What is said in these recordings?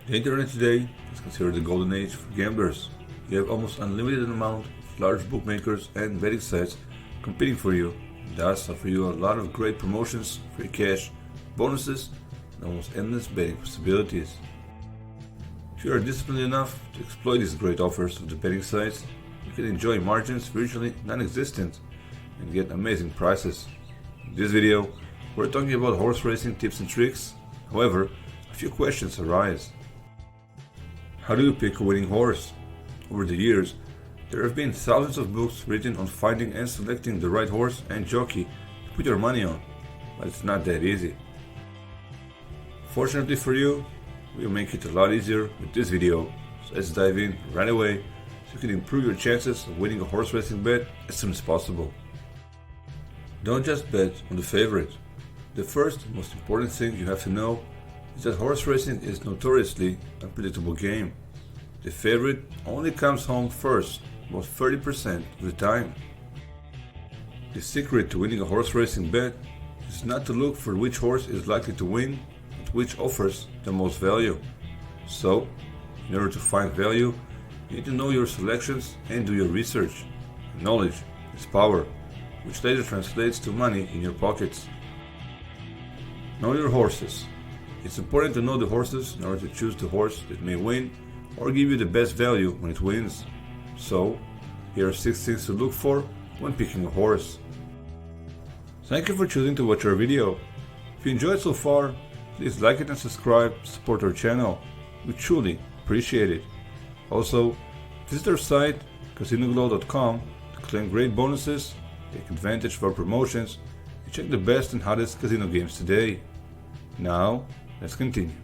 The internet today is considered the golden age for gamblers. You have almost unlimited amount of large bookmakers and betting sites competing for you, and thus offer you a lot of great promotions, free cash, bonuses, and almost endless betting possibilities. If you are disciplined enough to exploit these great offers of the betting sites, you can enjoy margins virtually non-existent and get amazing prices. In this video, we're talking about horse racing tips and tricks. However, a few questions arise. How do you pick a winning horse? Over the years, there have been thousands of books written on finding and selecting the right horse and jockey to put your money on, but it's not that easy. Fortunately for you, we'll make it a lot easier with this video, so let's dive in right away so you can improve your chances of winning a horse racing bet as soon as possible. Don't just bet on the favorite. The first most important thing you have to know is that horse racing is notoriously an unpredictable game. The favorite only comes home first about 30% of the time. The secret to winning a horse racing bet is not to look for which horse is likely to win, but which offers the most value. So, in order to find value, you need to know your selections and do your research. Knowledge is power, which later translates to money in your pockets. Know your horses. It's important to know the horses in order to choose the horse that may win or give you the best value when it wins. So, here are 6 things to look for when picking a horse. Thank you for choosing to watch our video. If you enjoyed so far, please like it and subscribe to support our channel. We truly appreciate it. Also, visit our site casinoglow.com to claim great bonuses, take advantage of our promotions, and check the best and hottest casino games today. Now, let's continue.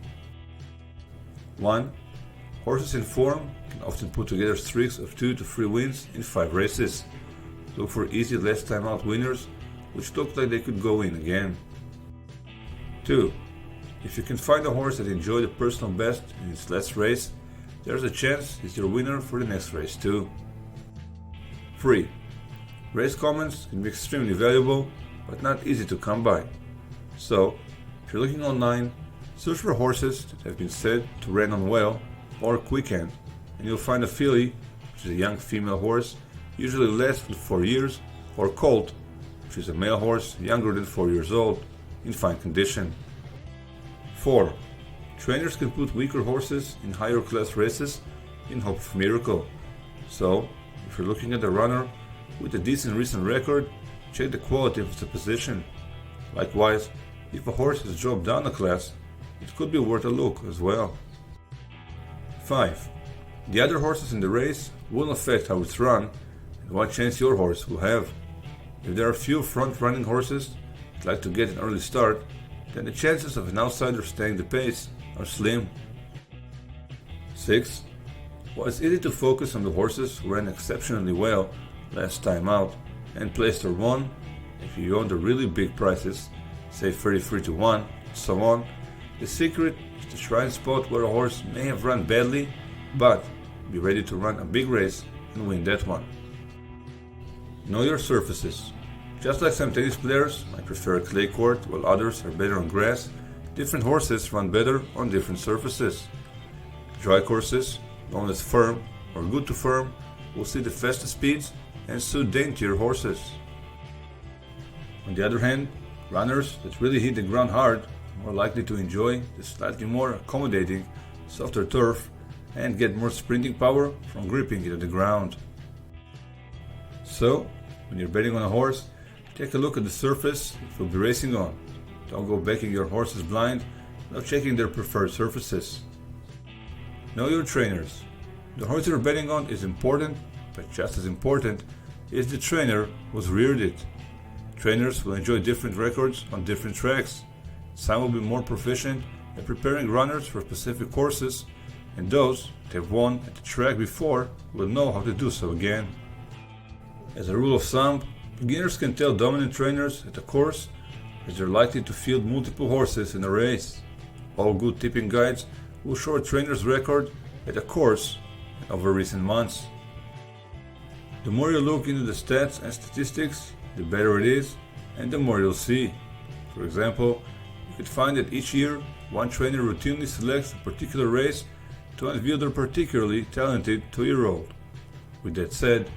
1. Horses in form can often put together streaks of 2 to 3 wins in 5 races. Look for easy last time out winners which look like they could go in again. 2. If you can find a horse that enjoyed the personal best in its last race, there's a chance it's your winner for the next race too. 3. Race comments can be extremely valuable but not easy to come by. So, if you're looking online, search for horses that have been said to run on well or quickhand, and you'll find a filly, which is a young female horse, usually less than 4 years, or colt, which is a male horse younger than 4 years old, in fine condition. 4. Trainers can put weaker horses in higher class races in hope of a miracle. So, if you're looking at a runner with a decent recent record, check the quality of the position. Likewise, if a horse has dropped down a class, it could be worth a look as well. 5. The other horses in the race will affect how it's run and what chance your horse will have. If there are few front-running horses that like to get an early start, then the chances of an outsider staying the pace are slim. 6. While it's easy to focus on the horses who ran exceptionally well last time out and placed or won, if you own the really big prices, say 33 to 1, and so on, the secret is to try and spot where a horse may have run badly, but be ready to run a big race and win that one. Know your surfaces. Just like some tennis players might prefer a clay court while others are better on grass, different horses run better on different surfaces. Dry courses, known as firm or good to firm, will see the fastest speeds and suit daintier horses. On the other hand, runners that really hit the ground hard are more likely to enjoy the slightly more accommodating, softer turf and get more sprinting power from gripping it at the ground. So, when you're betting on a horse, take a look at the surface it will be racing on. Don't go backing your horses blind without checking their preferred surfaces. Know your trainers. The horse you're betting on is important, but just as important is the trainer who's reared it. Trainers will enjoy different records on different tracks. Some will be more proficient at preparing runners for specific courses, and those that have won at the track before will know how to do so again. As a rule of thumb, beginners can tell dominant trainers at a course as they're likely to field multiple horses in a race. All good tipping guides will show a trainer's record at a course over recent months. The more you look into the stats and statistics, the better it is, and the more you'll see. For example, you could find that each year one trainer routinely selects a particular race to unveil their particularly talented 2-year-old. With that said,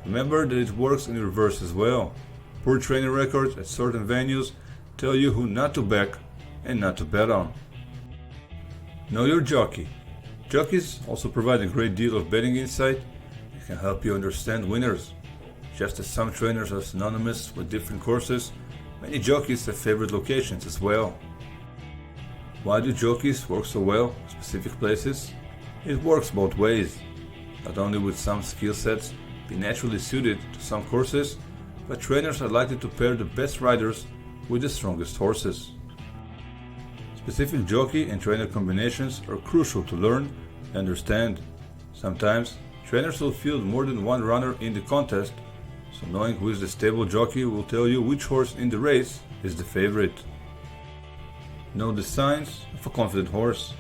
remember that it works in reverse as well. Poor training records at certain venues tell you who not to back and not to bet on. Know your jockey. Jockeys also provide a great deal of betting insight and can help you understand winners. Just as some trainers are synonymous with different courses, many jockeys have favorite locations as well. Why do jockeys work so well in specific places? It works both ways. Not only would some skill sets be naturally suited to some courses, but trainers are likely to pair the best riders with the strongest horses. Specific jockey and trainer combinations are crucial to learn and understand. Sometimes, trainers will field more than one runner in the contest, so knowing who is the stable jockey will tell you which horse in the race is the favorite. Know the signs of a confident horse.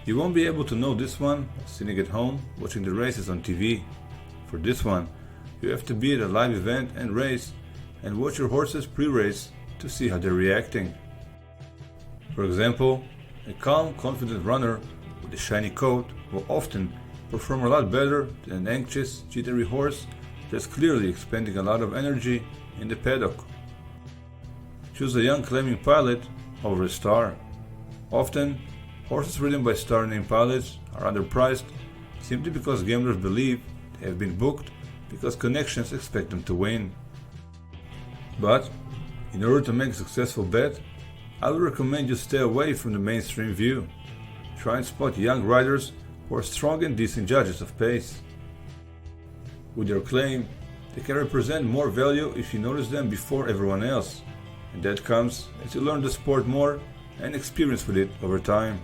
You won't be able to know this one sitting at home watching the races on TV. For this one, you have to be at a live event and race and watch your horses pre-race to see how they're reacting. For example, a calm, confident runner with a shiny coat will often perform a lot better than an anxious, jittery horse that's clearly expending a lot of energy in the paddock. Choose a young claiming pilot over a star. Often, horses ridden by star-named pilots are underpriced simply because gamblers believe they have been booked because connections expect them to win. But, in order to make a successful bet, I would recommend you stay away from the mainstream view. Try and spot young riders who are strong and decent judges of pace. With your claim, they can represent more value if you notice them before everyone else, and that comes as you learn the sport more and experience with it over time.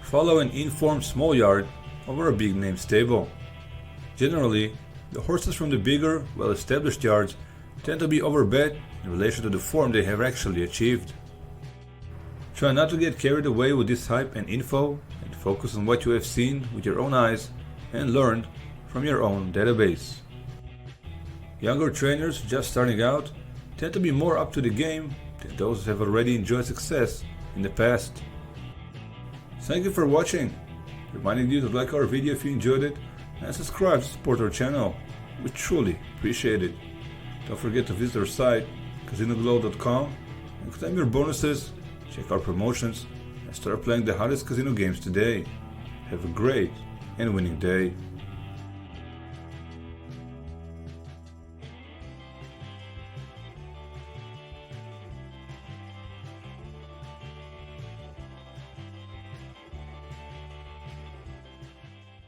Follow an informed small yard over a big name stable. Generally, the horses from the bigger, well-established yards tend to be overbet in relation to the form they have actually achieved. Try not to get carried away with this hype and info, and focus on what you have seen with your own eyes and learned from your own database. Younger trainers just starting out tend to be more up to the game than those who have already enjoyed success in the past. Thank you for watching. Reminding you to like our video if you enjoyed it and subscribe to support our channel. We truly appreciate it. Don't forget to visit our site casinoglow.com and claim your bonuses, check our promotions, and start playing the hottest casino games today. Have a great and winning day.